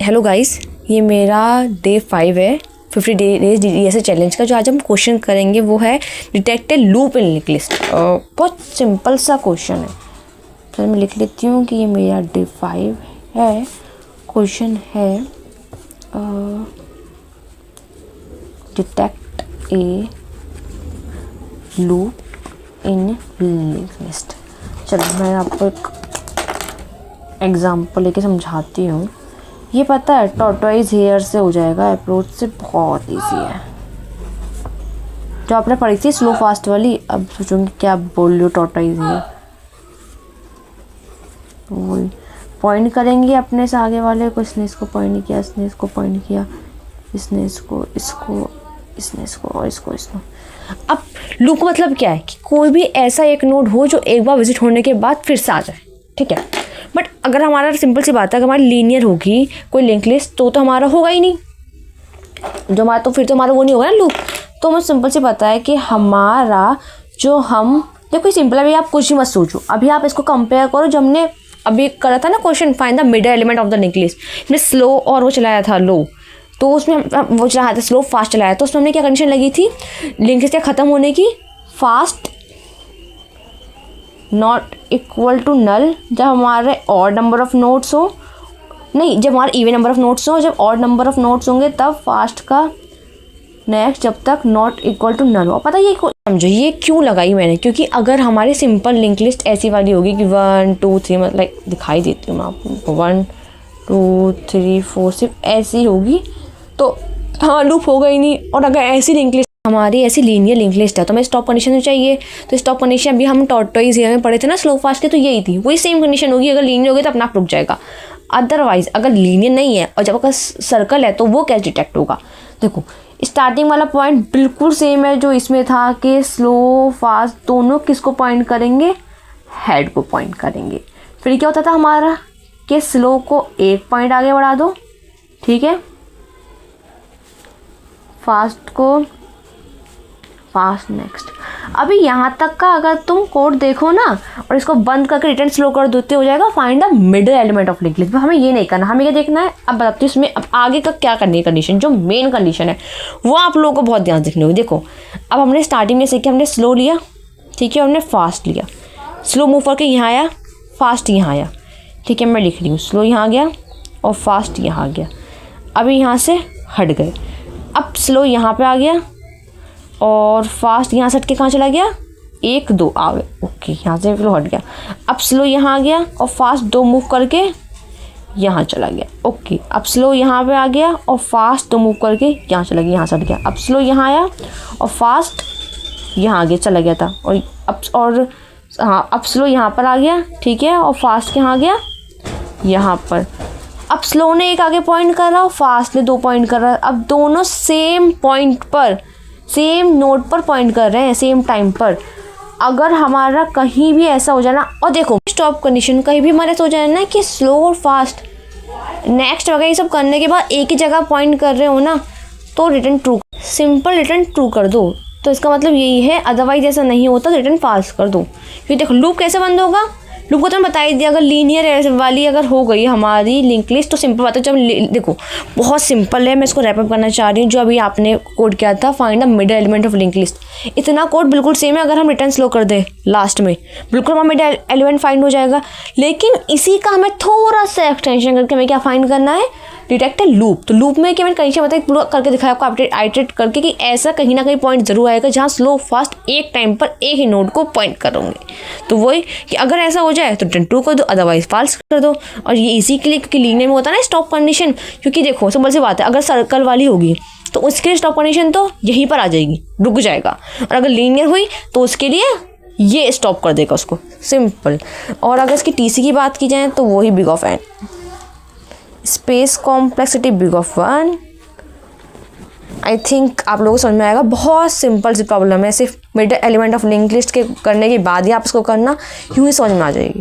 Hello guys, ये मेरा day 5 है 50 डेज DDS चैलेंज का। जो आज हम क्वेश्चन करेंगे वो है detect A loop in link list. बहुत सिंपल सा क्वेश्चन है, तो मैं लिख लेती हूँ कि ये मेरा डे 5 है। क्वेश्चन है detect A loop in link list. चलो मैं आपको एक एग्जाम्पल लेके समझाती हूँ। ये पता है टॉर्टोइज हेयर से हो जाएगा, अप्रोच से बहुत इजी है। जो आपने पढ़ी थी स्लो फास्ट वाली, अब सोचूंगी क्या बोल रही हो टॉर्टोइज हेयर। वही पॉइंट करेंगे अपने से आगे वाले को। इसने इसको पॉइंट किया, इसने इसको पॉइंट किया, इसने इसको, इसको, इसने इसको और इसको इसको। अब लूप का मतलब क्या है कि कोई भी ऐसा एक नोड हो जो एक बार विजिट होने के बाद फिर से आ जाए, ठीक है। बट अगर हमारा सिंपल सी बात है, अगर हमारी लीनियर होगी कोई लिंक लिस्ट तो हमारा होगा ही नहीं, जो हमारा तो फिर तो हमारा वो नहीं होगा ना लूप। तो मुझे सिंपल सी पता है कि हमारा जो हम देखो सिंपल, अभी आप कुछ ही मत सोचो, अभी आप इसको कंपेयर करो जो हमने अभी करा था ना question, find the middle element of the link list. हमने स्लो और वो चलाया था लो, तो उसमें हम वो चलाया था स्लो फास्ट चलाया, तो उसमें हमने क्या कंडीशन लगी थी लिंक लिस्ट ख़त्म होने की, fast not equal to null. जब हमारे ऑड नंबर ऑफ नोड्स हो, नहीं जब हमारे इवन नंबर ऑफ नोड्स हो, जब ऑड नंबर ऑफ नोड्स होंगे तब फास्ट का नेक्स्ट, जब तक नॉट इक्वल टू नल हो। पता है ये समझो ये क्यों लगाई मैंने, क्योंकि अगर हमारी सिंपल लिंक लिस्ट ऐसी वाली होगी कि 1 2 3 मतलब लाइक दिखाई देती हूँ मैं आपको, 1 2 3 4 सिर्फ ऐसी होगी तो हाँ लूप होगा ही नहीं। और अगर ऐसी लिंक लिस्ट हमारी ऐसी लीनियर लिंक लिस्ट है तो हमें स्टॉप कंडीशन चाहिए। तो स्टॉप कंडीशन अभी हम टॉर्टोइज हेयर में पढ़े थे ना स्लो फास्ट के, तो यही थी, वही सेम कंडीशन होगी। अगर लीनियर होगी तो अपना आप रुक जाएगा, अदरवाइज अगर लीनियर नहीं है और जब अगर सर्कल है तो वो कैसे डिटेक्ट होगा। देखो स्टार्टिंग वाला पॉइंट बिल्कुल सेम है जो इसमें था कि स्लो फास्ट दोनों किसको पॉइंट करेंगे, हेड को पॉइंट करेंगे। फिर क्या होता था हमारा कि स्लो को एक पॉइंट आगे बढ़ा दो, ठीक है, फास्ट को फास्ट नेक्स्ट। अभी यहाँ तक का अगर तुम कोड देखो ना और इसको बंद करके रिटर्न स्लो कर देते हो जाएगा find the middle element of link list. हमें ये नहीं करना, हमें ये देखना है। अब बताती हूँ इसमें अब आगे का क्या करनी है कंडीशन, जो मेन कंडीशन है वो आप लोगों को बहुत ध्यान रखनी होगी। देखो अब हमने स्टार्टिंग में सीखा, हमने स्लो लिया, ठीक है, हमने फास्ट लिया, स्लो मूव करके यहाँ आया, फास्ट यहाँ आया, ठीक है। मैं लिख रही हूँ स्लो यहाँ आ गया और फास्ट यहाँ आ गया। अभी यहाँ से हट गए, अब स्लो यहाँ पे आ गया और फास्ट यहाँ से हट के कहाँ चला गया, 1 2 आ गए, ओके, यहाँ से फ्लो हट गया। अब स्लो यहाँ आ गया और फास्ट 2 मूव करके यहाँ चला गया, ओके। अब स्लो यहाँ पे आ गया और फास्ट 2 मूव करके यहाँ चला गया, यहाँ से हट गया। अब स्लो यहाँ आया और फास्ट यहाँ आगे चला गया था, और हाँ अब स्लो यहाँ पर आ गया, ठीक है, और फास्ट यहाँ आ गया यहाँ पर। अब स्लो ने एक आगे पॉइंट कर रहा और फास्ट ने 2 पॉइंट कर रहा। अब दोनों सेम पॉइंट पर सेम नोड पर पॉइंट कर रहे हैं सेम टाइम पर। अगर हमारा कहीं भी ऐसा हो जाए ना, और देखो स्टॉप कंडीशन कहीं भी हमारा ऐसा हो जाए ना कि स्लो और फास्ट नेक्स्ट वगैरह ये सब करने के बाद एक ही जगह पॉइंट कर रहे हो ना, तो return true, simple return true कर दो। तो इसका मतलब यही है, अदरवाइज ऐसा नहीं होता तो रिटर्न फास्ट कर दो। क्योंकि देखो लूप कैसे बंद होगा, लूप को तो मैं बता ही दिया। अगर लीनियर वाली अगर हो गई हमारी लिंक लिस्ट तो सिंपल बात है। जब देखो बहुत सिंपल है, मैं इसको रैप अप करना चाह रही हूँ। जो अभी आपने कोड किया था find the middle element of link list, इतना कोड बिल्कुल सेम है। अगर हम रिटर्न स्लो कर दें लास्ट में, बिल्कुल हमारा मिडल एलिमेंट फाइंड हो जाएगा। लेकिन इसी का हमें थोड़ा सा एक्सटेंशन करके हमें क्या फाइंड करना है, डिटेक्ट ए लूप। तो लूप में क्या मैंने कंडीशन बताई पूरा करके दिखाया आपको आइटरेट करके कि ऐसा कहीं ना कहीं पॉइंट जरूर आएगा जहाँ स्लो फास्ट एक टाइम पर एक ही नोड को पॉइंट करोगे। तो वही कि अगर ऐसा हो जाए तो रिटर्न ट्रू कर दो, अदरवाइज फाल्स कर दो। और ये इसी के लिए क्योंकि लीनियर में होता है ना स्टॉप कंडीशन, क्योंकि देखो सिंपल सी बात है, अगर सर्कल वाली होगी तो उसके लिए स्टॉप कंडीशन तो यहीं पर आ जाएगी, रुक जाएगा। और अगर लीनियर हुई तो उसके लिए ये स्टॉप कर देगा उसको, सिंपल। और अगर इसकी टीसी की बात की जाए तो वही big of n, space complexity big of 1। I think आप लोगों को समझ में आएगा। बहुत सिंपल सी प्रॉब्लम है, सिर्फ middle element of link list के करने के बाद ही आप इसको करना, यूँ ही समझ में आ जाएगी।